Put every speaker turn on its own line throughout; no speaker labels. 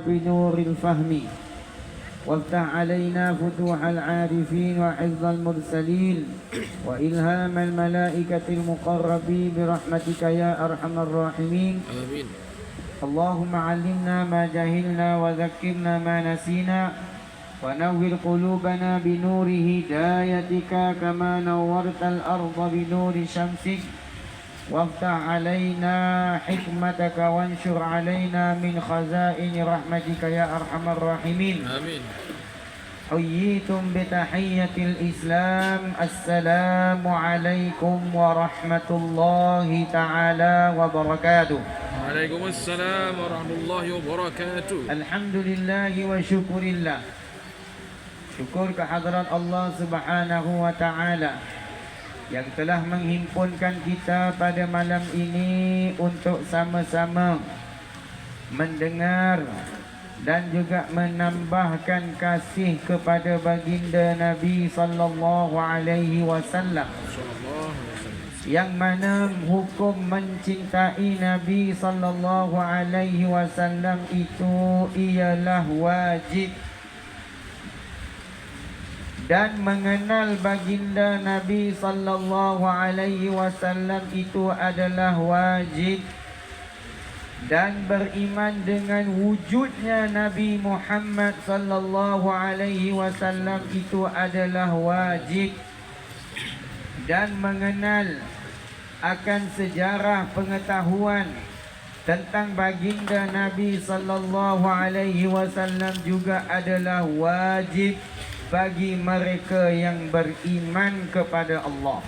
بنور الفهم وافتح علينا فتوح العارفين وحفظ المرسلين وإلهام الملائكة المقربين برحمتك يا أرحم الراحمين.
آمين.
اللهم علمنا ما جهلنا وذكرنا ما نسينا ونور قلوبنا بنور هدايتك كما نورت الأرض بنور شمسك وافتح علينا حكمتك وانشر علينا من خزائن رحمتك يا أرحم الراحمين.
آمين.
حييتم بتحية الإسلام السلام عليكم ورحمة الله تعالى وبركاته.
وعليكم السلام ورحمة الله وبركاته.
الحمد لله وشكر الله. Syukur kehadrat Allah Subhanahu wa taala yang telah menghimpunkan kita pada malam ini untuk sama-sama mendengar dan juga menambahkan kasih kepada baginda Nabi sallallahu alaihi wasallam, yang mana hukum mencintai Nabi sallallahu alaihi wasallam itu ialah wajib, dan mengenal baginda Nabi sallallahu alaihi wasallam itu adalah wajib, dan beriman dengan wujudnya Nabi Muhammad sallallahu alaihi wasallam itu adalah wajib, dan mengenal akan sejarah pengetahuan tentang baginda Nabi sallallahu alaihi wasallam juga adalah wajib bagi mereka yang beriman kepada Allah.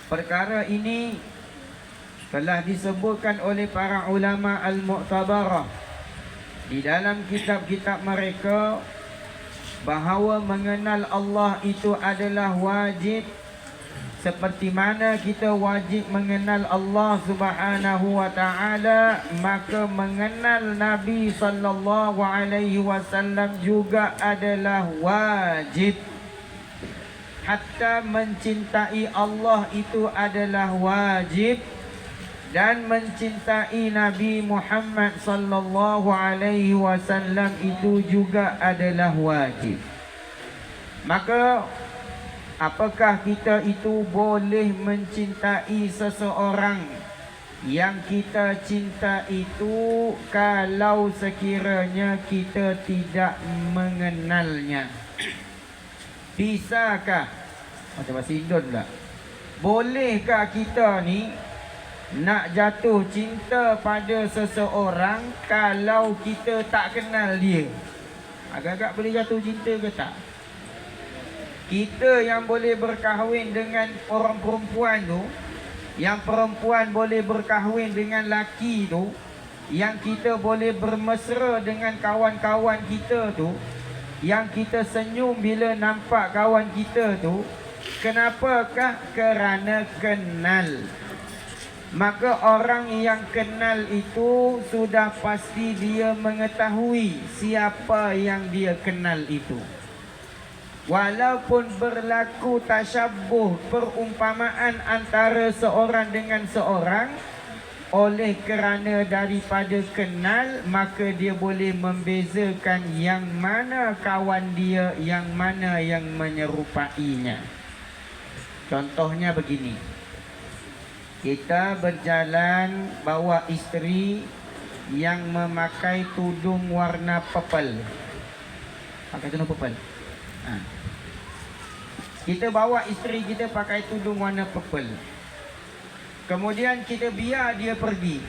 Perkara ini telah disebutkan oleh para ulama al-mu'tabarah di dalam kitab-kitab mereka bahawa mengenal Allah itu adalah wajib, seperti mana kita wajib mengenal Allah Subhanahu wa taala, maka mengenal Nabi sallallahu alaihi wasallam juga adalah wajib. Hatta mencintai Allah itu adalah wajib, dan mencintai Nabi Muhammad sallallahu alaihi wasallam itu juga adalah wajib. Maka apakah kita itu boleh mencintai seseorang yang kita cinta itu kalau sekiranya kita tidak mengenalnya? Bisakah? Macam bahasa Indon pula. Bolehkah kita ni nak jatuh cinta pada seseorang kalau kita tak kenal dia? Agak-agak boleh jatuh cinta ke tak? Kita yang boleh berkahwin dengan orang perempuan tu, yang perempuan boleh berkahwin dengan laki tu, yang kita boleh bermesra dengan kawan-kawan kita tu, yang kita senyum bila nampak kawan kita tu, kenapakah? Kerana kenal. Maka orang yang kenal itu sudah pasti dia mengetahui siapa yang dia kenal itu. Walaupun berlaku tasyabuh, perumpamaan antara seorang dengan seorang, oleh kerana daripada kenal, maka dia boleh membezakan yang mana kawan dia, yang mana yang menyerupainya. Contohnya begini. Kita berjalan bawa isteri yang memakai tudung warna purple. Pakai tudung purple. Kita bawa isteri kita pakai tudung warna purple. Kemudian kita biar dia pergi.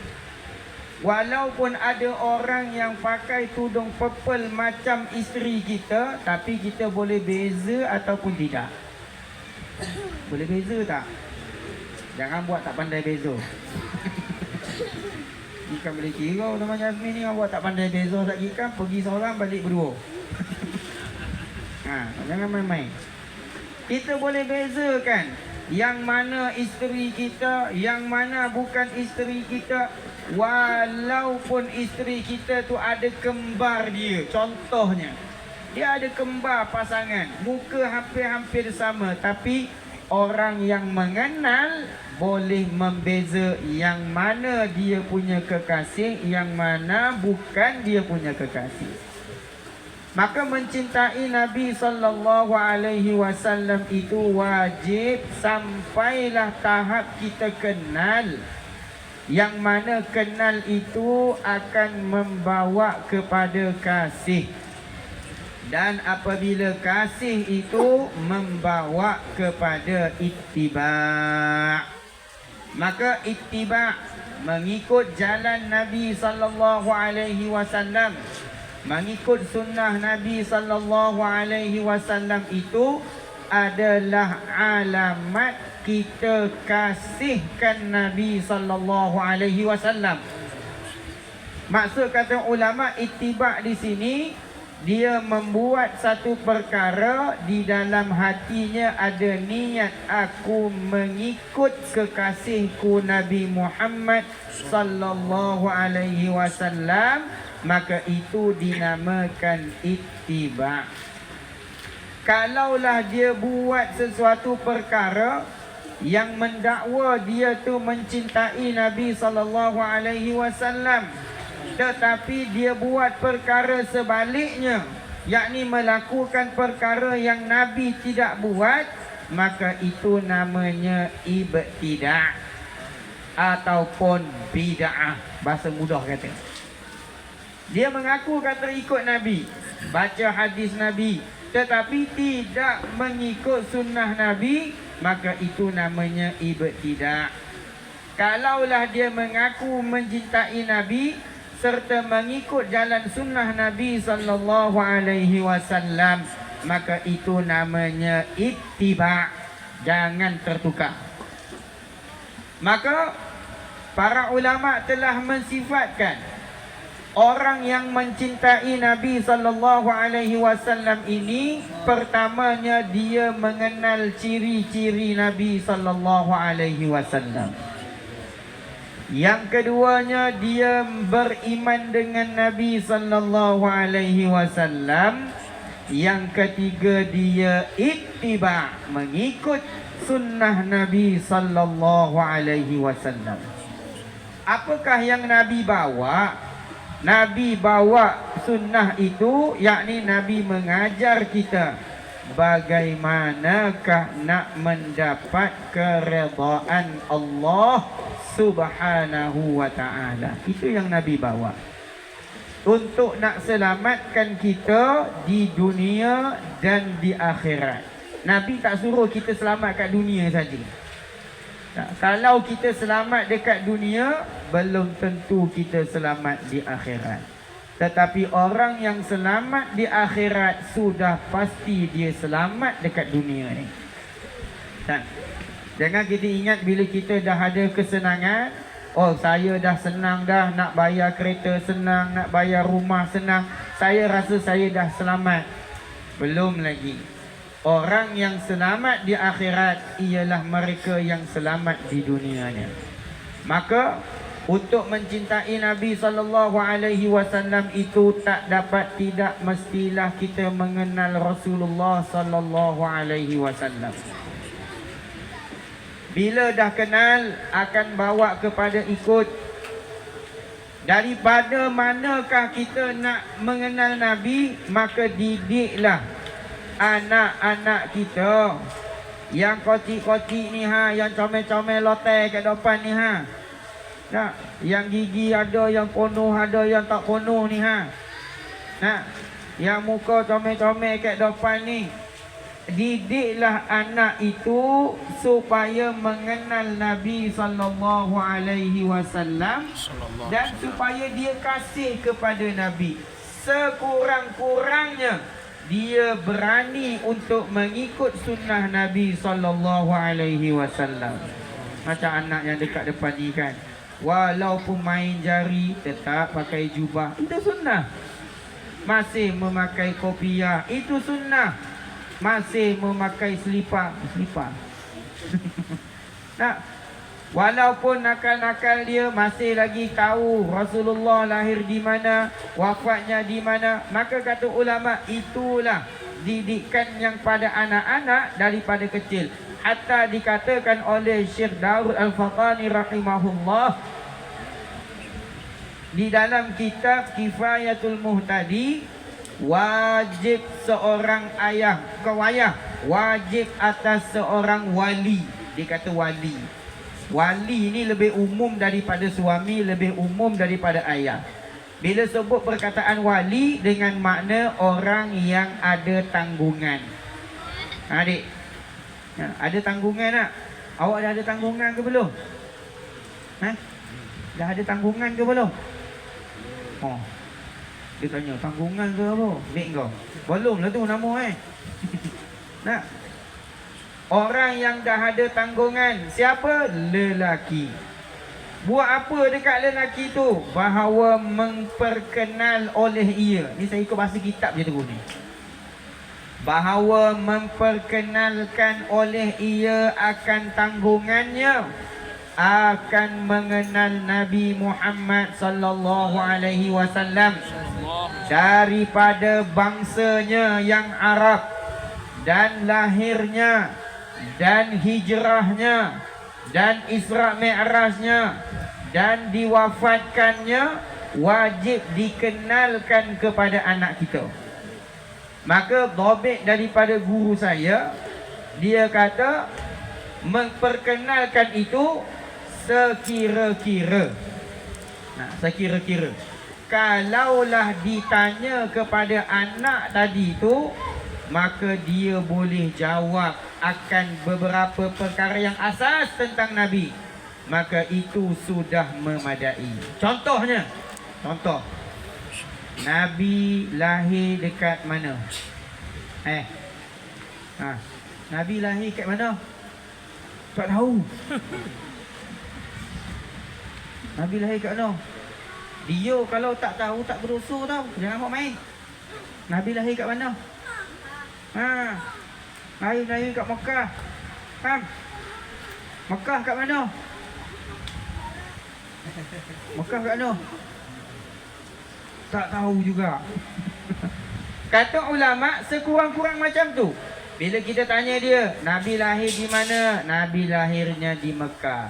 Walaupun ada orang yang pakai tudung purple macam isteri kita, tapi kita boleh beza ataupun tidak? Boleh beza tak? Jangan buat tak pandai beza. Jika boleh kira nama Jasmine ni buat tak pandai beza tak kira, pergi seorang balik berdua. Jangan main-main. Kita boleh bezakan yang mana isteri kita, yang mana bukan isteri kita. Walaupun isteri kita tu ada kembar dia. Contohnya, dia ada kembar pasangan, muka hampir-hampir sama, tapi orang yang mengenal boleh membeza yang mana dia punya kekasih, yang mana bukan dia punya kekasih. Maka mencintai Nabi sallallahu alaihi wasallam itu wajib sampailah tahap kita kenal. Yang mana kenal itu akan membawa kepada kasih. Dan apabila kasih itu membawa kepada ittiba', maka ittiba' mengikut jalan Nabi sallallahu alaihi wasallam, mengikut sunnah Nabi sallallahu alaihi wasallam itu adalah alamat kita kasihkan Nabi sallallahu alaihi wasallam. Maksud kata ulama ittiba' di sini, dia membuat satu perkara di dalam hatinya ada niat aku mengikut kekasihku Nabi Muhammad sallallahu alaihi wasallam, maka itu dinamakan ittiba'. Kalaulah dia buat sesuatu perkara yang mendakwa dia tu mencintai Nabi sallallahu alaihi wasallam, tetapi dia buat perkara sebaliknya, yakni melakukan perkara yang Nabi tidak buat, maka itu namanya ibtidah ataupun bid'ah. Bahasa mudah kata. Dia mengaku kata ikut Nabi, baca hadis Nabi, tetapi tidak mengikut sunnah Nabi, maka itu namanya ibtidah. Kalaulah dia mengaku mencintai Nabi serta mengikut jalan sunnah Nabi sallallahu alaihi wasallam, maka itu namanya ittiba'. Jangan tertukar. Maka para ulama telah mensifatkan orang yang mencintai Nabi sallallahu alaihi wasallam ini, pertamanya dia mengenal ciri-ciri Nabi sallallahu alaihi wasallam. Yang keduanya dia beriman dengan Nabi sallallahu alaihi wasallam. Yang ketiga dia ittiba', mengikut sunnah Nabi sallallahu alaihi wasallam. Apakah yang Nabi bawa? Nabi bawa sunnah itu, yakni Nabi mengajar kita bagaimanakah nak mendapat keredaan Allah Subhanahu wa ta'ala. Itu yang Nabi bawa untuk nak selamatkan kita di dunia dan di akhirat. Nabi tak suruh kita selamat kat dunia saja. Kalau kita selamat dekat dunia, belum tentu kita selamat di akhirat. Tetapi orang yang selamat di akhirat, sudah pasti dia selamat dekat dunia ni. Jangan kita ingat bila kita dah ada kesenangan, oh saya dah senang dah, nak bayar kereta senang, nak bayar rumah senang, saya rasa saya dah selamat. Belum lagi. Orang yang selamat di akhirat ialah mereka yang selamat di dunianya. Maka untuk mencintai Nabi sallallahu alaihi wasallam itu tak dapat tidak mestilah kita mengenal Rasulullah sallallahu alaihi wasallam. Bila dah kenal akan bawa kepada ikut. Daripada manakah kita nak mengenal Nabi, maka didiklah anak-anak kita yang kocik-kocik ni yang comel-comel lotai kat depan ni Nah, yang gigi ada yang penuh, ada yang tak penuh ni Nah, yang muka comel-comel kat depan ni. Didiklah anak itu supaya mengenal Nabi sallallahu alaihi wasallam dan supaya dia kasih kepada Nabi. Sekurang-kurangnya dia berani untuk mengikut sunnah Nabi sallallahu alaihi wasallam. Macam anak yang dekat depan ni kan, walaupun main jari tetap pakai jubah, itu sunnah. Masih memakai kopiah, itu sunnah. Masih memakai selipar. Nah, walaupun nakal-nakal dia masih lagi tahu Rasulullah lahir di mana, wafatnya di mana, maka kata ulama itulah didikan yang pada anak-anak daripada kecil. hatta dikatakan oleh Syekh Daud Al-Faqani rahimahullah di dalam kitab Kifayatul Muhtadi, wajib seorang ayah, bukan wayah, wajib atas seorang wali. Dia kata wali. Wali ni lebih umum daripada suami, lebih umum daripada ayah. Bila sebut perkataan wali dengan makna orang yang ada tanggungan. Adik, ada tanggungan tak? Awak dah ada tanggungan ke belum? Dah ada tanggungan ke belum? Oh, dia tanya tanggungan ke apa? Mek kau? Belum lah tu nama Nak? Orang yang dah ada tanggungan. Siapa? Lelaki. Buat apa dekat lelaki tu? Bahawa memperkenal oleh ia. Ni saya ikut bahasa kitab je terus ni. Bahawa memperkenalkan oleh ia akan tanggungannya, akan mengenal Nabi Muhammad sallallahu alaihi wasallam daripada bangsanya yang Arab, dan lahirnya, dan hijrahnya, dan Isra Mi'rajnya, dan diwafatkannya, wajib dikenalkan kepada anak kita. Maka dhabit daripada guru saya, dia kata memperkenalkan itu sekira-kira. Sekira-kira. Kalaulah ditanya kepada anak tadi tu, maka dia boleh jawab akan beberapa perkara yang asas tentang Nabi, maka itu sudah memadai. Contohnya, Nabi lahir dekat mana? Nabi lahir kat mana? Tak tahu. Nabi lahir kat mana? Dia kalau tak tahu tak berdosa tau. Jangan buat main. Nabi lahir kat mana? Lahir kat Mekah. Faham? Mekah kat mana? Mekah kat mana? Tak tahu juga. Kata ulama sekurang-kurang macam tu. Bila kita tanya dia, Nabi lahir di mana? Nabi lahirnya di Mekah.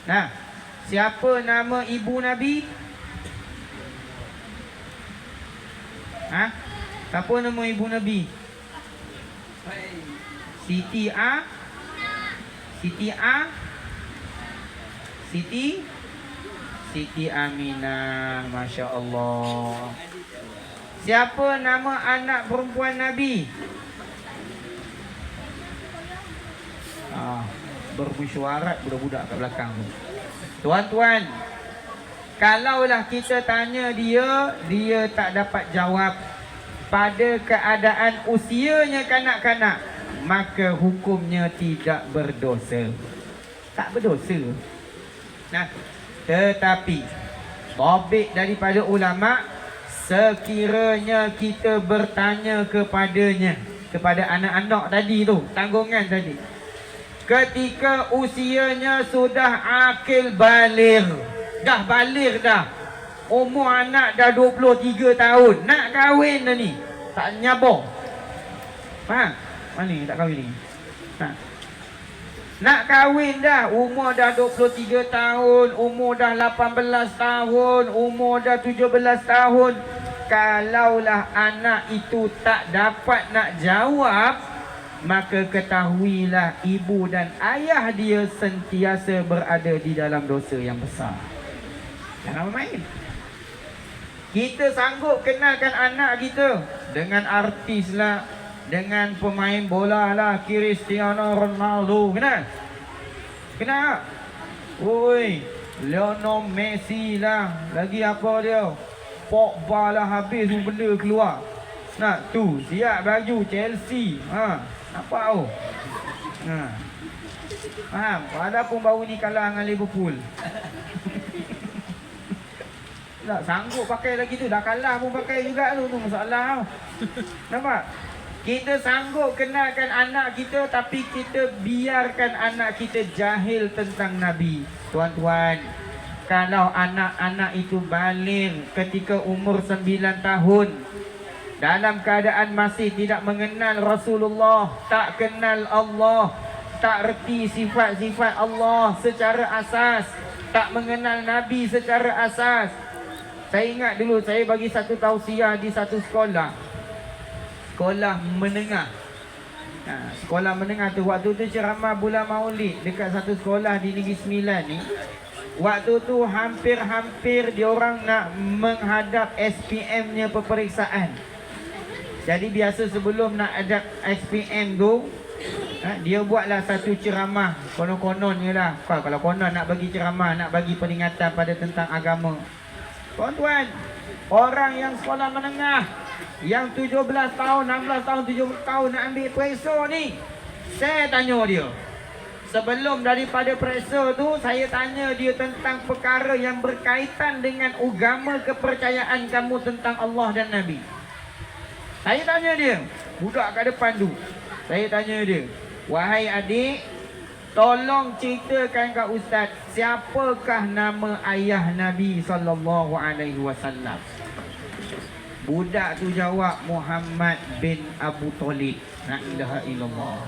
Nah, siapa nama ibu Nabi? Siapa nama ibu Nabi? Siti Aminah. Masya Allah. Siapa nama anak perempuan Nabi? Bermesyuarat budak-budak kat belakang tu. Tuan-tuan, kalaulah kita tanya dia tak dapat jawab pada keadaan usianya kanak-kanak, maka hukumnya tidak berdosa. Tak berdosa. Nah, tetapi topik daripada ulama, sekiranya kita bertanya kepadanya, kepada anak-anak tadi tu, tanggungan tadi, ketika usianya sudah akil baligh, dah baligh dah, umur anak dah 23 tahun, nak kahwin dah ni, tak nyabar. Faham? Mana ni tak kahwin ni? Nak kahwin dah, umur dah 23 tahun, umur dah 18 tahun, umur dah 17 tahun. Kalaulah anak itu tak dapat nak jawab, maka ketahuilah ibu dan ayah dia sentiasa berada di dalam dosa yang besar. Jangan main. Kita sanggup kenalkan anak kita dengan artis lah, dengan pemain bola lah, Cristiano Ronaldo. Kenal? Oi, Lionel Messi lah. Lagi apa dia? Pogba lah, habis tu benda keluar. Nak tu siap baju Chelsea. Apa tu? Faham? Walaupun baru ni kalah dengan Liverpool. Tak sanggup pakai lagi tu. Dah kalah pun pakai juga tu masalah. Nampak? Kita sanggup kenalkan anak kita, tapi kita biarkan anak kita jahil tentang Nabi. Tuan-tuan, kalau anak-anak itu baligh ketika umur 9 tahun, dalam keadaan masih tidak mengenal Rasulullah, tak kenal Allah, tak reti sifat-sifat Allah secara asas, tak mengenal Nabi secara asas. Saya ingat dulu saya bagi satu tausiah di satu sekolah menengah. Sekolah menengah tu, waktu tu ceramah bulan Maulid dekat satu sekolah di Negeri Sembilan ni. Waktu tu hampir-hampir diorang nak menghadap SPM-nya peperiksaan. Jadi biasa sebelum nak ada SPM tu, dia buatlah satu ceramah. Konon-kononnya lah. Kalau konon nak bagi ceramah, nak bagi peringatan pada tentang agama. Tuan-tuan, orang yang sekolah menengah, yang 17 tahun, 16 tahun, 17 tahun nak ambil periksa ni, saya tanya dia. Sebelum daripada periksa tu, saya tanya dia tentang perkara yang berkaitan dengan agama, kepercayaan kamu tentang Allah dan Nabi. Saya tanya dia, budak kat depan tu. Saya tanya dia, wahai adik, tolong ceritakan kat ustaz, siapakah nama ayah Nabi SAW? Budak tu jawab, Muhammad bin Abu Talib. La ilaha illallah.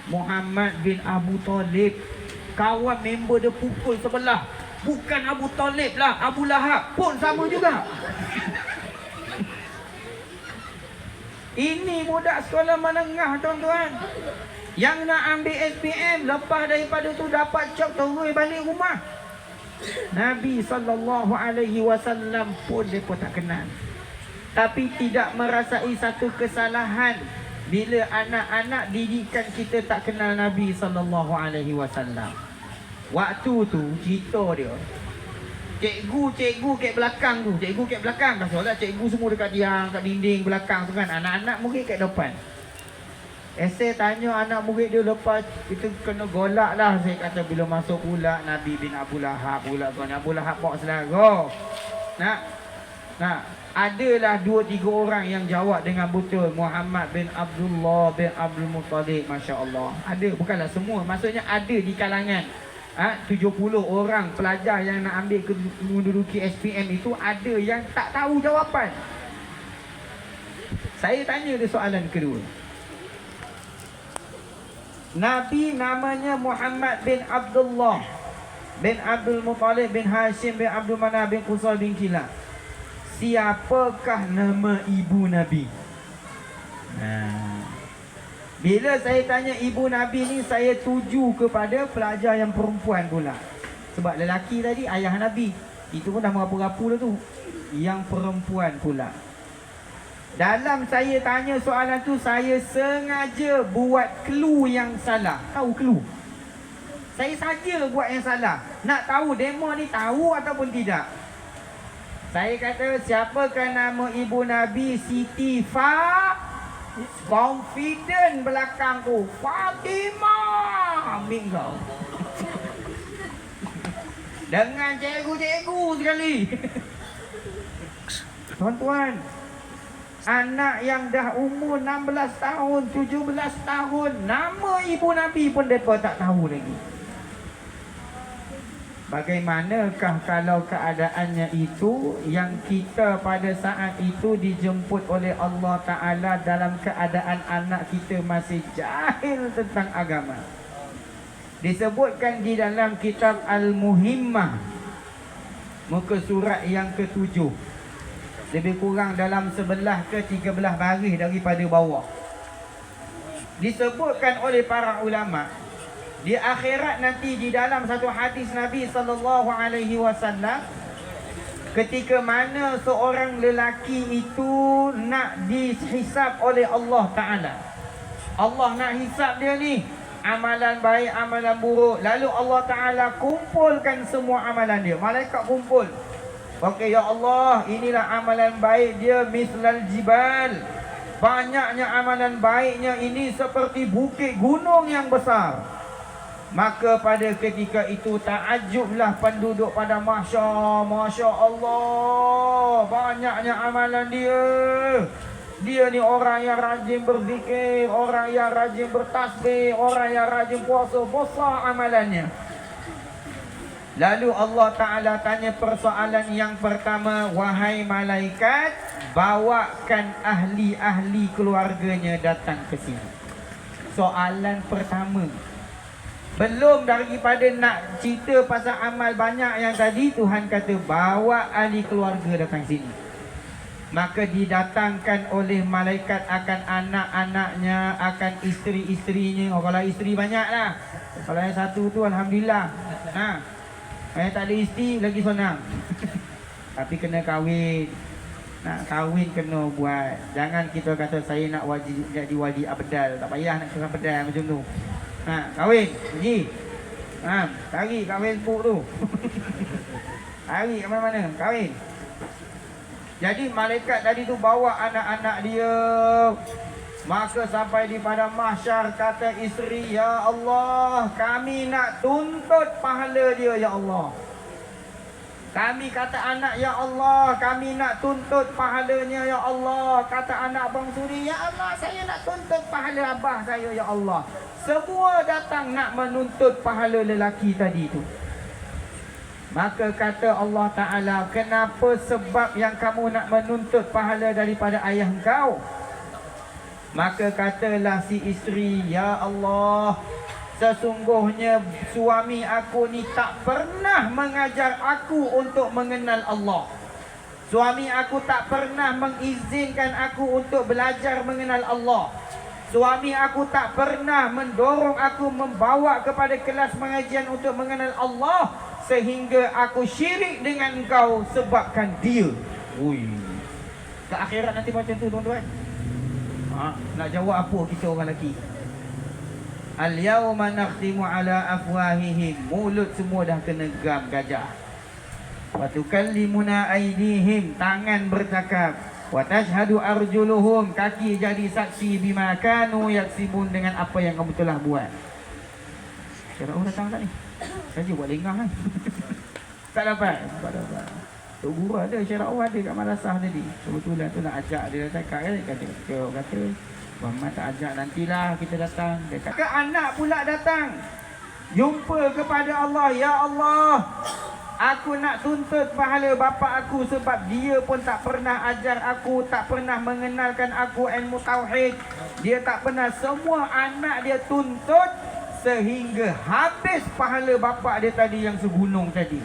Muhammad bin Abu Talib. Kawan member dia pukul sebelah. Bukan Abu Talib lah, Abu Lahab pun sama juga. Ini budak sekolah menengah, tuan-tuan, yang nak ambil SPM. Lepas daripada tu dapat cop, terus balik rumah. Nabi SAW pun mereka tak kenal. Tapi tidak merasai satu kesalahan bila anak-anak didikan kita tak kenal Nabi SAW. Waktu tu cerita dia, Cikgu kat belakang tu. Cikgu kat belakang. Dah solat cikgu semua dekat tiang, kat dinding belakang tu kan. Anak-anak murid kat depan. Saya tanya anak murid dia lepas, kita kena golak lah. Saya kata bila masuk pula Nabi bin Abu Lahab pula kan. Abu Lahab bawa selera. Nah, adalah 2-3 orang yang jawab dengan betul. Muhammad bin Abdullah bin Abdul Muttalib. Masya Allah. Ada, bukanlah semua. Maksudnya ada di kalangan 70 orang pelajar yang nak ambil menduduki SPM itu, ada yang tak tahu jawapan. Saya tanya dia soalan kedua. Nabi namanya Muhammad bin Abdullah bin Abdul Muttalib bin Hashim bin Abdul Manaf bin Qusay bin Kilab. Siapakah nama ibu Nabi? Bila saya tanya ibu Nabi ni, saya tuju kepada pelajar yang perempuan pula. Sebab lelaki tadi ayah Nabi, itu pun dah merapu-rapu dah tu. Yang perempuan pula. Dalam saya tanya soalan tu, saya sengaja buat clue yang salah. Tahu clue? Saya saja buat yang salah. Nak tahu demo ni tahu ataupun tidak. Saya kata, siapakah nama ibu Nabi? Siti confident belakang tu, Fatimah. Ambil kau dengan cikgu-cikgu sekali. Tuan-tuan, anak yang dah umur 16 tahun, 17 tahun, nama ibu Nabi pun mereka tak tahu lagi. Bagaimanakah kalau keadaannya itu, yang kita pada saat itu dijemput oleh Allah Ta'ala dalam keadaan anak kita masih jahil tentang agama. Disebutkan di dalam kitab Al-Muhimmah, muka surat yang ke-7, lebih kurang dalam 11 ke 13 baris daripada bawah. Disebutkan oleh para ulama, di akhirat nanti, di dalam satu hadis Nabi SAW, ketika mana seorang lelaki itu nak dihisap oleh Allah Ta'ala. Allah nak hisap dia ni, amalan baik, amalan buruk. Lalu Allah Ta'ala kumpulkan semua amalan dia. Malaikat kumpul. Okey, ya Allah, inilah amalan baik dia, mislal jibal. Banyaknya amalan baiknya ini seperti bukit gunung yang besar. Maka pada ketika itu ta'ajublah penduduk pada mahsyar. Masya Allah, banyaknya amalan dia. Dia ni orang yang rajin berzikir, orang yang rajin bertasbih, orang yang rajin puasa, besar amalannya. Lalu Allah Ta'ala tanya persoalan yang pertama, wahai malaikat, bawakan ahli-ahli keluarganya datang ke sini. soalan pertama. Belum daripada nak cerita pasal amal banyak yang tadi, Tuhan kata bawa ahli keluarga datang sini. Maka didatangkan oleh malaikat akan anak-anaknya, akan isteri-isterinya. Kalau isteri banyak lah. Kalau yang satu tu Alhamdulillah. Yang tak ada isteri lagi senang. Tapi kena kahwin. Nak kahwin kena buat. Jangan kita kata saya nak wajib jadi wali abdal. Tak payah nak kena abdal macam tu. Kahwin, pergi. Cari kahwin puk tu. Cari ke mana-mana, kahwin. Jadi malaikat tadi tu bawa anak-anak dia. Maka sampai di pada mahsyar kata isteri, ya Allah, kami nak tuntut pahala dia, ya Allah. Kami kata anak, ya Allah, kami nak tuntut pahalanya, ya Allah. Kata anak Abang Suri, ya Allah, saya nak tuntut pahala abah saya, ya Allah. Semua datang nak menuntut pahala lelaki tadi tu. Maka kata Allah Ta'ala, kenapa sebab yang kamu nak menuntut pahala daripada ayah engkau? Maka katalah si isteri, ya Allah, sesungguhnya suami aku ni tak pernah mengajar aku untuk mengenal Allah. Suami aku tak pernah mengizinkan aku untuk belajar mengenal Allah. Suami aku tak pernah mendorong aku membawa kepada kelas pengajian untuk mengenal Allah, sehingga aku syirik dengan engkau sebabkan dia. Ui. Ke akhirat nanti macam tu tuan-tuan. Nak jawab apa kita orang lelaki? Al-yawma nakhtimu ala afwahihim. Mulut semua dah kena gam gajah. Wa tukallimuna aydihim. Tangan bercakap. Wa tashhadu arjuluhum. Kaki jadi saksi bima kanu yaksibun, dengan apa yang kamu telah buat. Syarah datang tak ni? Saja buat lengah kan? Tak dapat? Tak dapat. Tok Guru ada, Syarah ada kat madrasah tadi. Kebetulan tu nak ajak dia cakap kan. Kata Muhammad tak ajak, nantilah kita datang. Dia kata anak pula datang. Jumpa kepada Allah, ya Allah, aku nak tuntut pahala bapa aku sebab dia pun tak pernah ajar aku, tak pernah mengenalkan aku ilmu tauhid. Dia tak pernah, semua anak dia tuntut sehingga habis pahala bapa dia tadi yang segunung tadi.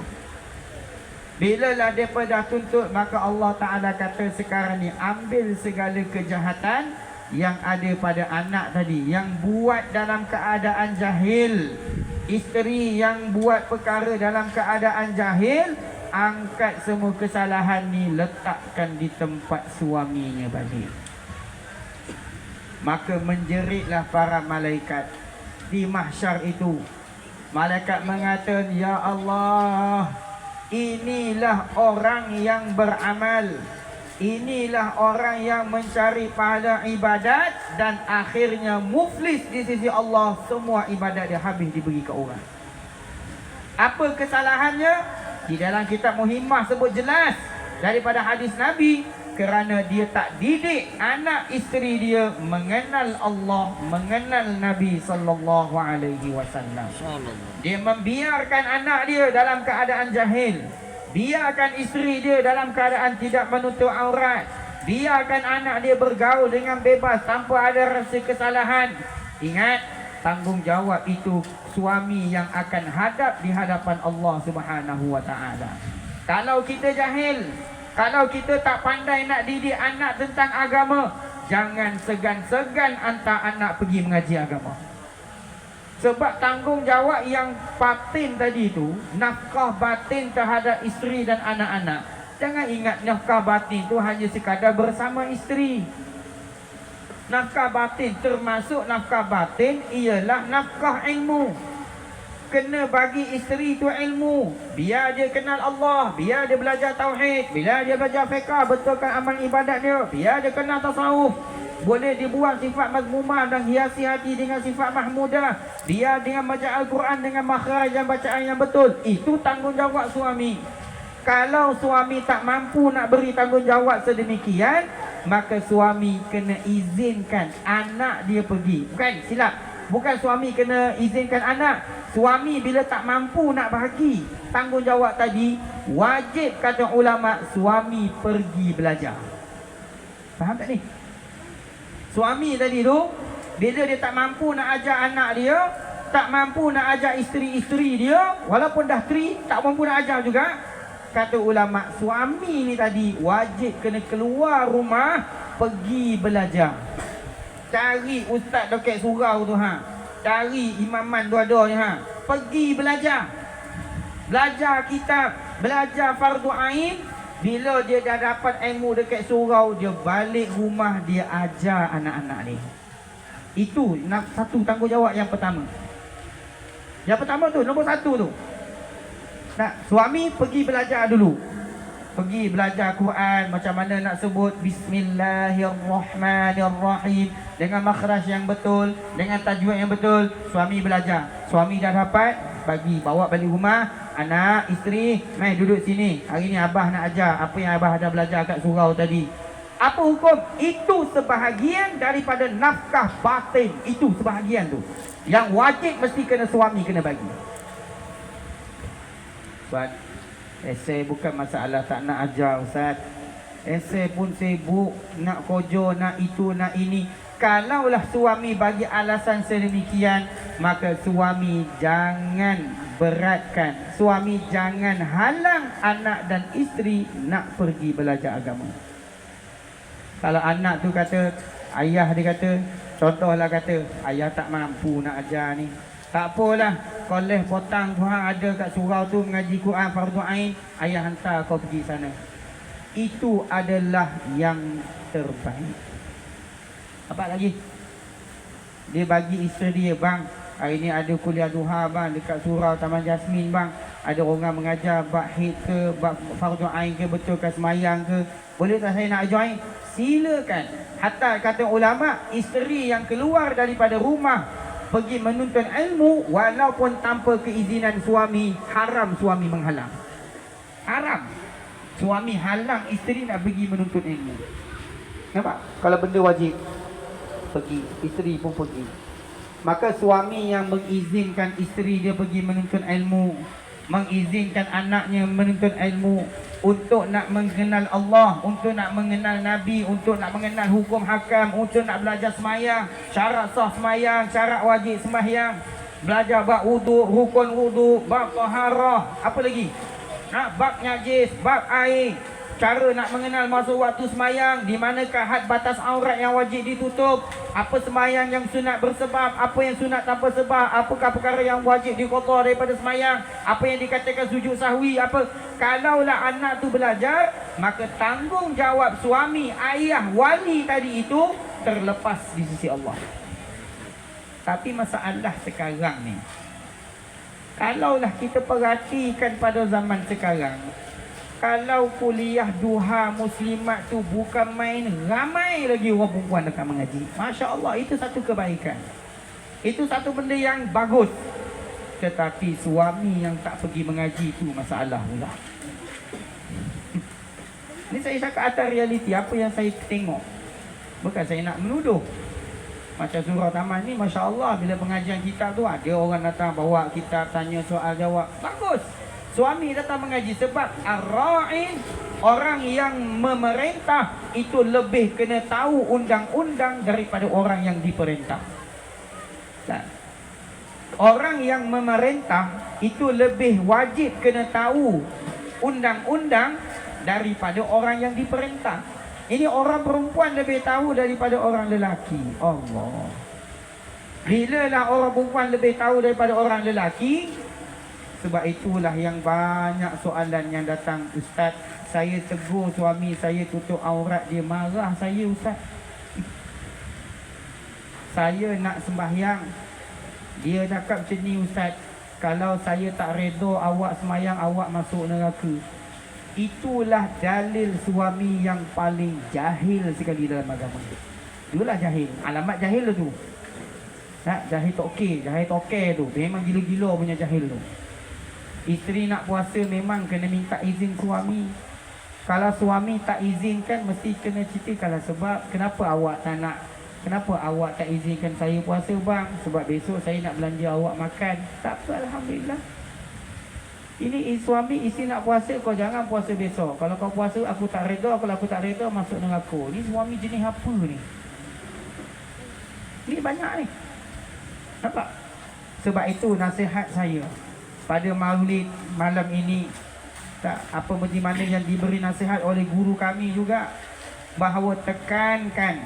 Bilalah mereka dah tuntut, maka Allah Ta'ala kata sekarang ni ambil segala kejahatan yang ada pada anak tadi, yang buat dalam keadaan jahil. Isteri yang buat perkara dalam keadaan jahil, angkat semua kesalahan ni, letakkan di tempat suaminya balik. Maka menjeritlah para malaikat di mahsyar itu. Malaikat mengatakan, ya Allah, inilah orang yang beramal, inilah orang yang mencari pahala ibadat, dan akhirnya muflis di sisi Allah. Semua ibadat dia habis diberi ke orang. Apa kesalahannya? Di dalam kitab Muhimmah sebut jelas daripada hadis Nabi, kerana dia tak didik anak isteri dia mengenal Allah, mengenal Nabi sallallahu alaihi wasallam. Dia membiarkan anak dia dalam keadaan jahil. Biarkan isteri dia dalam keadaan tidak menutup aurat. Biarkan anak dia bergaul dengan bebas tanpa ada rasa kesalahan. Ingat, tanggungjawab itu suami yang akan hadap di hadapan Allah Subhanahu wa taala. Kalau kita jahil, kalau kita tak pandai nak didik anak tentang agama, jangan segan-segan hantar anak pergi mengaji agama. Sebab tanggungjawab yang batin tadi tu, nafkah batin terhadap isteri dan anak-anak. Jangan ingat nafkah batin tu hanya sekadar bersama isteri. Nafkah batin, termasuk nafkah batin ialah nafkah ilmu. Kena bagi isteri tu ilmu, biar dia kenal Allah, biar dia belajar tauhid, biar dia belajar fiqh, betulkan amal ibadat dia, biar dia kenal tasawuf. Boleh dibuang sifat mazmumah dan hiasi hati dengan sifat mahmudah. Dia dengan baca Al-Quran dengan makhraj dan bacaan yang betul. Itu tanggungjawab suami. Kalau suami tak mampu nak beri tanggungjawab sedemikian, maka suami kena izinkan anak dia pergi. Bukan, silap. Bukan suami kena izinkan anak. Suami bila tak mampu nak bagi tanggungjawab tadi, wajib kata ulama suami pergi belajar. Faham tak ni? Suami tadi tu bila dia tak mampu nak ajar anak dia, tak mampu nak ajar isteri-isteri dia, walaupun dah 3 tak mampu nak ajar juga, kata ulama, suami ni tadi wajib kena keluar rumah pergi belajar. Cari ustaz dekat surau tu cari imaman dua-dua ni pergi belajar. Belajar kitab, belajar fardu ain. Bila dia dah dapat ilmu dekat surau, dia balik rumah, dia ajar anak-anak ni. Itu satu tanggungjawab yang pertama. Yang pertama tu, nombor 1 tu. Suami pergi belajar dulu. Pergi belajar Quran, macam mana nak sebut Bismillahirrahmanirrahim dengan makhraj yang betul, dengan tajwid yang betul. Suami belajar. Suami dah dapat, bawa balik rumah. Anak, isteri, mai duduk sini. Hari ni abah nak ajar apa yang abah dah belajar kat surau tadi. Apa hukum? Itu sebahagian daripada nafkah batin. Itu sebahagian tu. Yang wajib mesti kena suami kena bagi. Ustaz, esei bukan masalah tak nak ajar Ustaz. Esei pun sibuk, nak kerja, nak itu, nak ini. Kalaulah suami bagi alasan sedemikian, maka suami jangan beratkan. Suami jangan halang anak dan isteri nak pergi belajar agama. Kalau anak tu kata, ayah dia kata, contohlah kata, ayah tak mampu nak ajar ni. Tak apalah, koleh potang tu ada kat surau tu mengaji Quran fardu ain, ayah hantar kau pergi sana. Itu adalah yang terbaik. Apa lagi? Dia bagi isteri dia, bang, hari ni ada kuliah duha bang dekat surau Taman Jasmin bang. Ada orang mengajar bab hid ke, bab fardu ain ke, betul ke semayang ke. Boleh tak saya nak join? Silakan. Hatta kata ulama, isteri yang keluar daripada rumah pergi menuntut ilmu walaupun tanpa keizinan suami, haram suami menghalang. Haram. Suami halang isteri nak pergi menuntut ilmu. Nampak? Kalau benda wajib, pergi, isteri pun pergi. Maka suami yang mengizinkan isteri dia pergi menuntut ilmu, mengizinkan anaknya menuntut ilmu untuk nak mengenal Allah, untuk nak mengenal Nabi, untuk nak mengenal hukum hakam, untuk nak belajar semayang, syarat sah semayang, syarat wajib semayang, belajar bab wudu, rukun wudu, bab taharah, apa lagi? Bab najis, bab air, cara nak mengenal masa waktu semayang, di manakah had batas aurat yang wajib ditutup, apa semayang yang sunat bersebab, apa yang sunat tanpa sebab, apakah perkara yang wajib dikotor daripada semayang, apa yang dikatakan sujud sahwi, apa. Kalaulah anak tu belajar, maka tanggungjawab suami, ayah, wali tadi itu terlepas di sisi Allah. Tapi masalah sekarang ni, kalaulah kita perhatikan pada zaman sekarang, kalau kuliah duha muslimat tu bukan main, ramai lagi orang perempuan dekat mengaji. Masya Allah, itu satu kebaikan. Itu satu benda yang bagus. Tetapi suami yang tak pergi mengaji tu masalah pula. Ini saya cakap atas realiti apa yang saya tengok. Bukan saya nak menuduh. Macam surau taman ni, Masya Allah, bila pengajian kitab tu ada orang datang bawa kitab, tanya soal jawab. Bagus. Suami datang mengaji sebab ar-ra'in, orang yang memerintah itu lebih kena tahu undang-undang daripada orang yang diperintah. Orang yang memerintah itu lebih wajib kena tahu undang-undang daripada orang yang diperintah. Ini orang perempuan lebih tahu daripada orang lelaki. Allah. Bila lah orang perempuan lebih tahu daripada orang lelaki? Sebab itulah yang banyak soalan yang datang. Ustaz, saya tegur suami saya tutup aurat, dia marah saya Ustaz. Saya nak sembahyang, dia cakap macam ni Ustaz, kalau saya tak redha awak sembahyang, awak masuk neraka. Itulah dalil suami yang paling jahil sekali dalam agama. Itulah jahil, alamat jahil tu. Jahil toke, jahil toke tu. Memang gila-gila punya jahil tu. Isteri nak puasa memang kena minta izin suami. Kalau suami tak izinkan, mesti kena cerita. Kalau sebab, kenapa awak tak nak, kenapa awak tak izinkan saya puasa bang? Sebab besok saya nak belanja awak makan. Tak apa, Alhamdulillah. Ini suami, isteri nak puasa, kau jangan puasa besok. Kalau kau puasa, aku tak reda. Kalau aku tak reda, masuk neraka. Ni suami jenis apa ni? Ni banyak ni. Nampak? Sebab itu nasihat saya pada maulid malam ini, tak apa seperti mana yang diberi nasihat oleh guru kami juga, bahawa tekankan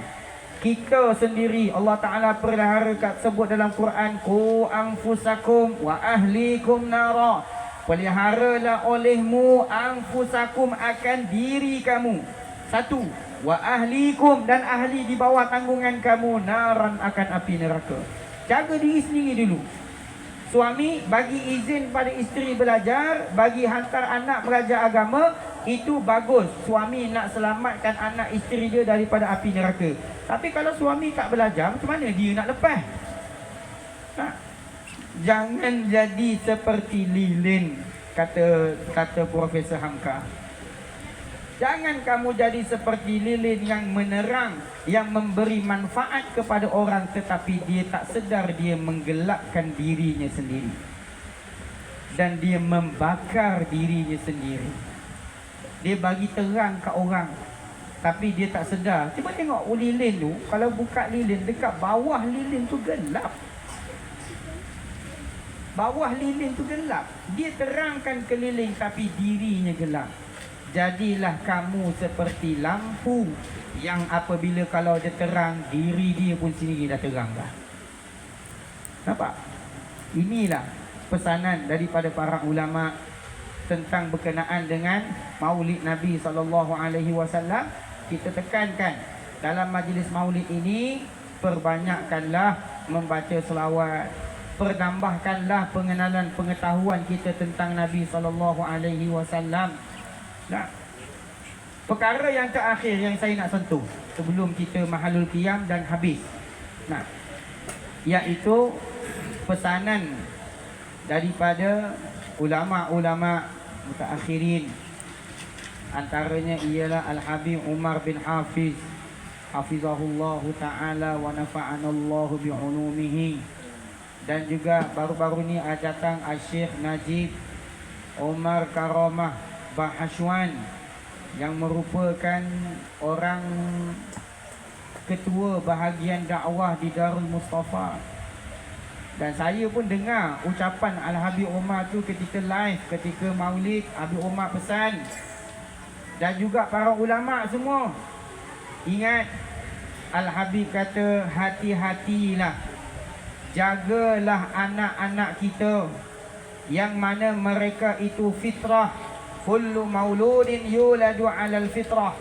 kita sendiri. Allah Ta'ala pelihara sebut dalam Quran, qu anfusakum wa ahlikum nara. Peliharalah olehmu anfusakum, akan diri kamu. Satu, wa ahlikum, dan ahli di bawah tanggungan kamu, naran, akan api neraka. Jaga diri sendiri dulu. Suami bagi izin pada isteri belajar, bagi hantar anak belajar agama, itu bagus. Suami nak selamatkan anak isteri dia daripada api neraka. Tapi kalau suami tak belajar, macam mana dia nak lepas? Tak. Jangan jadi seperti lilin, kata Profesor Hamka. Jangan kamu jadi seperti lilin yang menerang, yang memberi manfaat kepada orang, tetapi dia tak sedar dia menggelapkan dirinya sendiri. Dan dia membakar dirinya sendiri. Dia bagi terang ke orang, tapi dia tak sedar. Cuba tengok lilin tu, kalau buka lilin, dekat bawah lilin tu gelap. Bawah lilin tu gelap. Dia terangkan keliling, tapi dirinya gelap. Jadilah kamu seperti lampu yang apabila kalau dia terang, diri dia pun sendiri dah terang dah. Nampak? Inilah pesanan daripada para ulama tentang berkenaan dengan maulid Nabi SAW. Kita tekankan dalam majlis maulid ini, perbanyakkanlah membaca selawat, pertambahkanlah pengenalan pengetahuan kita tentang Nabi SAW. Nah, perkara yang terakhir yang saya nak sentuh sebelum kita mahalul qiyam dan habis, nah, iaitu pesanan daripada ulama-ulama mutaakhirin. Antaranya ialah Al-Habib Umar bin Hafiz, hafizahullahu ta'ala wa nafa'anallahu bi'ulumihi. Dan juga baru-baru ni datang Al-Syekh Najib Umar Karamah Bahashwan, yang merupakan orang ketua bahagian dakwah di Darul Mustafa. Dan saya pun dengar ucapan Al-Habib Umar tu ketika live, ketika maulid. Habib Umar pesan, dan juga para ulama semua, ingat, Al-Habib kata, hati-hatilah, jagalah anak-anak kita, yang mana mereka itu fitrah. Kullu mauludin yuladu alal fitrah.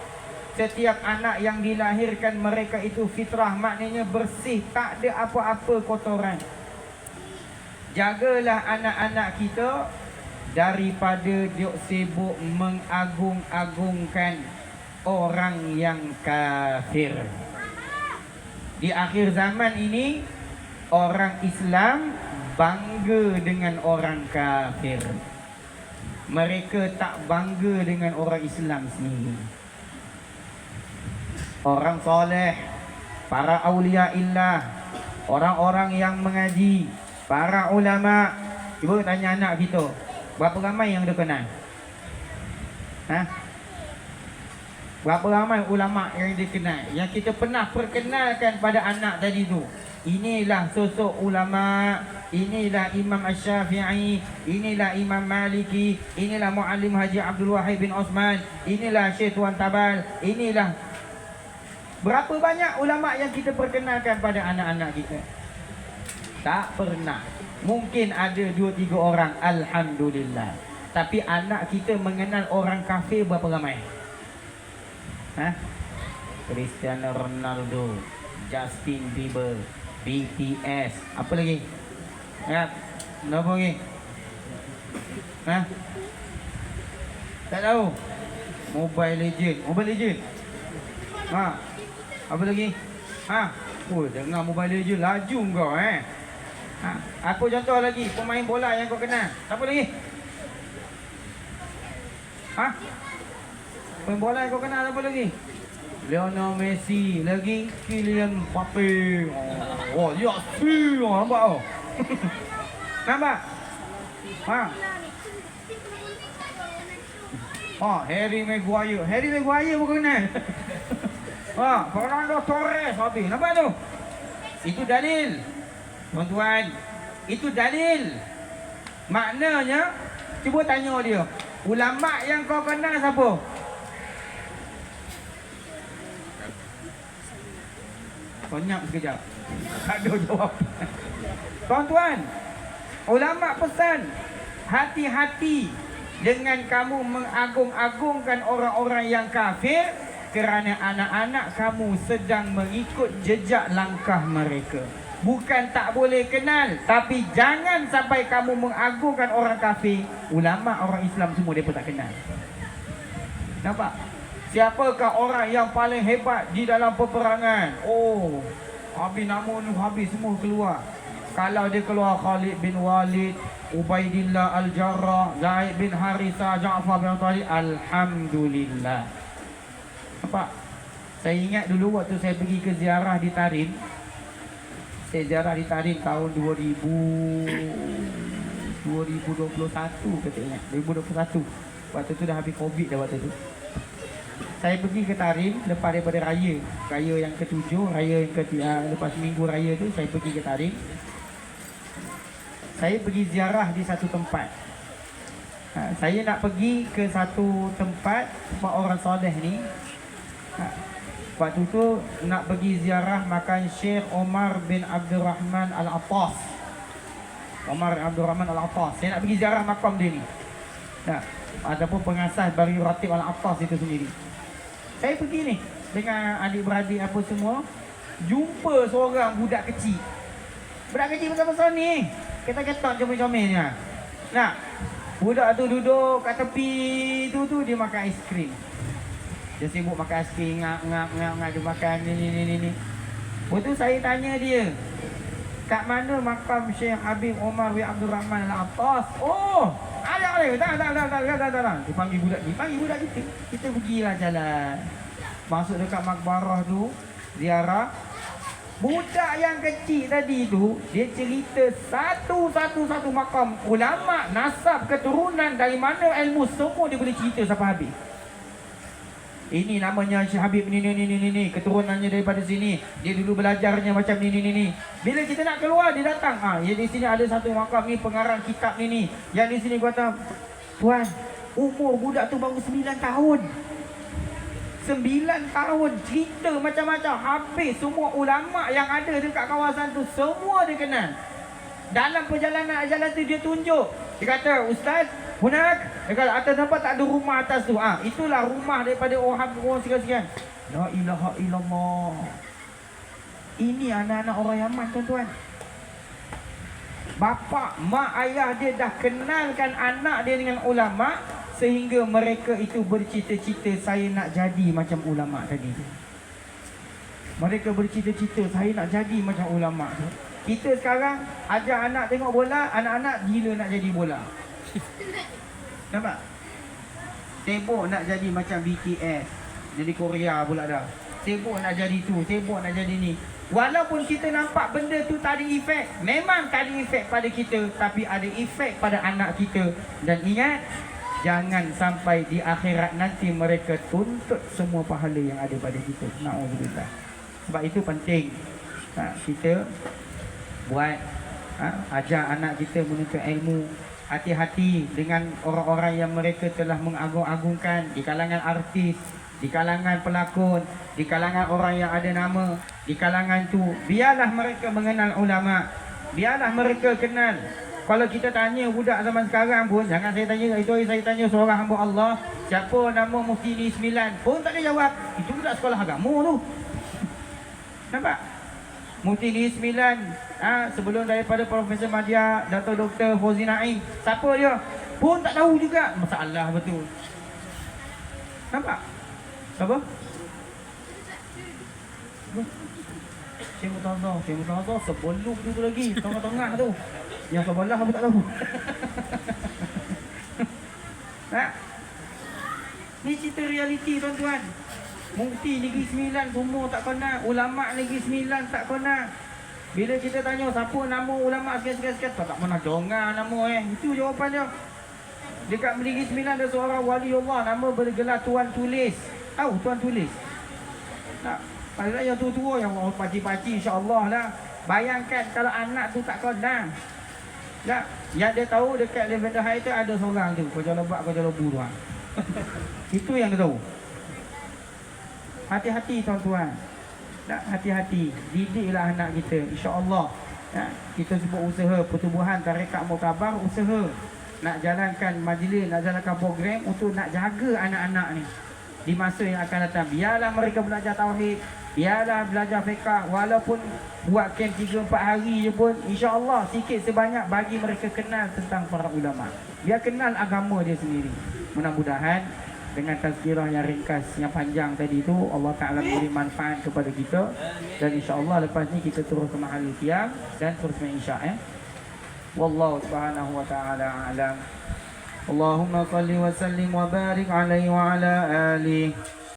Setiap anak yang dilahirkan mereka itu fitrah, maknanya bersih, tak ada apa-apa kotoran. Jagalah anak-anak kita daripada dia sibuk mengagung-agungkan orang yang kafir. Di akhir zaman ini, orang Islam bangga dengan orang kafir. Mereka tak bangga dengan orang Islam sendiri. Orang soleh, para awliya illah, orang-orang yang mengaji, para ulama. Cuba tanya anak kita, berapa ramai yang dia kenal? Berapa ramai ulama yang dia kenal, yang kita pernah perkenalkan pada anak tadi tu? Inilah sosok ulama, inilah Imam Asy-Syafi'i, inilah Imam Maliki, inilah Muallim Haji Abdul Wahid bin Osman, inilah Syekh Tuan Tabal, inilah. Berapa banyak ulama yang kita perkenalkan pada anak-anak kita? Tak pernah. Mungkin ada 2-3 orang, alhamdulillah. Tapi anak kita mengenal orang kafir berapa ramai? Cristiano Ronaldo, Justin Bieber, BTS, apa lagi? Apa lagi? Tak tahu. Mobile Legend. Apa lagi? Oh, dengar Mobile Legend laju kau Apa contoh lagi pemain bola yang kau kenal? Siapa lagi? Pemain bola yang kau kenal apa lagi? Lionel Messi, lagi Kylian Mbappe. Oh, ya si, nampak oh. Nampak? Harry Maguire pun kenal. Fernando Torres habis. Nampak tu? Itu dalil. Tuan-tuan, itu dalil. Maknanya, cuba tanya dia, ulama yang kau kenal siapa? Konyap sekejap. Tak ada jawab. Tuan-tuan, ulama pesan, hati-hati dengan kamu mengagung-agungkan orang-orang yang kafir, kerana anak-anak kamu sedang mengikut jejak langkah mereka. Bukan tak boleh kenal, tapi jangan sampai kamu mengagungkan orang kafir. Ulama orang Islam semua mereka tak kenal. Nampak? Siapakah orang yang paling hebat di dalam peperangan? Oh, habis nama ni habis semua keluar. Kalau dia keluar Khalid bin Walid, Ubaidillah Al-Jarrah, Zaid bin Harisah, Ja'far bin Talib, alhamdulillah. Nampak? Saya ingat dulu waktu saya pergi ke ziarah di Tarim. Saya ziarah di Tarim tahun 2021 katanya. 2021. Waktu tu dah habis Covid dah waktu tu. Saya pergi ke Tarim lepas daripada raya. Raya yang ke-7, raya yang lepas minggu raya tu saya pergi ke Tarim. Saya pergi ziarah di satu tempat. Saya nak pergi ke satu tempat orang soleh ni. Waktu tu nak pergi ziarah makam Syekh Omar bin Abdul Rahman Al-Attas. Omar Abdul Rahman Al-Attas. Saya nak pergi ziarah makam dia ni. Ataupun pengasas Bari Ratib Al-Attas itu sendiri. Saya pergi ni dengan adik-beradik apa semua. Jumpa seorang budak kecil. Budak kecil besar-besar ni. Ketat-ketat comel-comel ni. Nah, budak tu duduk kat tepi tu dia makan aiskrim. Dia sibuk makan aiskrim, ngap dia makan ni. Lepas tu saya tanya dia, kat mana makam Syekh Habib Omar bin Abdul Rahman Al-Attas? Oh, ada. Tak. Dia panggil budak kita. Kita pergilah jalan. Masuk dekat makbarah tu, ziarah. Budak yang kecil tadi tu, dia cerita satu makam ulama, nasab, keturunan, dari mana ilmu, semua dia boleh cerita sampai habis. Ini namanya Syekh Habib ni, keturunannya daripada sini. Dia dulu belajarnya macam ni. Bila kita nak keluar, dia datang. Ya di sini ada satu makam ni, pengarang kitab ni. Yang di sini kata, tuan, umur budak tu baru 9 tahun. 9 tahun, cerita macam-macam. Habis semua ulama yang ada dekat kawasan tu, semua dia kenal. Dalam perjalanan jalan tu dia tunjuk. Dia kata, Ustaz, Hunak, kalau atas nampak tak ada rumah atas tu. Itulah rumah daripada orang sekian-sekian. La ilaha illallah. Ini anak-anak orang Yaman, tuan-tuan. Bapa, mak, ayah dia dah kenalkan anak dia dengan ulama, sehingga mereka itu bercita-cita, saya nak jadi macam ulama tadi tu. Mereka bercita-cita, saya nak jadi macam ulama tu. Kita sekarang ajar anak tengok bola, anak-anak gila nak jadi bola. Nampak? Sibuk nak jadi macam BTS, jadi Korea pula dah. Sibuk nak jadi tu, sibuk nak jadi ni. Walaupun kita nampak benda tu tak ada efek, memang tak ada efek pada kita, tapi ada efek pada anak kita. Dan ingat, jangan sampai di akhirat nanti mereka tuntut semua pahala yang ada pada kita. Na'udzubillah. Sebab itu penting kita buat, ajar anak kita menuntut ilmu. Hati-hati dengan orang-orang yang mereka telah mengagung-agungkan di kalangan artis, di kalangan pelakon, di kalangan orang yang ada nama, di kalangan tu. Biarlah mereka mengenal ulama, biarlah mereka kenal. Kalau kita tanya budak zaman sekarang pun, jangan saya tanya itu, saya tanya seorang hamba Allah, siapa nama Mufti ni 9, pun tak ada jawab. Itu budak sekolah agama tu. Nampak? Mufti ni 9, sebelum daripada Profesor Madya, Dato' Dr. Fauzi Naim. Siapa dia? Pun tak tahu juga. Masalah betul. Nampak? Siapa? Syekh Murtaza sebelum tu lagi, tengah-tengah tu. Yang sebelah aku tak tahu. Ni cerita realiti, tuan-tuan. Mufti Negeri Sembilan semua tak kenal, ulama Negeri Sembilan tak kenal. Bila kita tanya siapa nama ulama sekian-sekian, tak pernah dengar nama Itu jawapan dia. Dekat Negeri Sembilan ada seorang wali Allah, nama bergelar Tuan Tulis. Tahu Tuan Tulis? Tak. Padahal yang tua-tua, yang pakcik-pakcik, insya-Allah lah. Bayangkan kalau anak tu tak kodang. Tak, yang dia tahu dekat Lavender High tu ada seorang tu, kau jalan buat, kau jalan buru tuan. Itu yang dia tahu. Hati-hati tuan-tuan. Tak, hati-hati. Didiklah anak kita, insya-Allah. Ya, kita sebut usaha pertubuhan tarekat muktabar, usaha nak jalankan majlis, nak jalankan program untuk nak jaga anak-anak ni di masa yang akan datang. Biarlah mereka belajar tauhid, biarlah belajar fiqh, walaupun buat camp 3-4 hari je pun, insya-Allah sikit sebanyak bagi mereka kenal tentang para ulama. Biar kenal agama dia sendiri. Mudah-mudahan dengan tazkirah yang ringkas, yang panjang tadi tu, Allah Ta'ala beri manfaat kepada kita. Dan insya-Allah lepas ni kita terus ke mahal qiyam dan terus main isya'. Wallahu subhanahu wa ta'ala a'lam. Allahumma salli wa sallim wa barik alaihi wa ala alihi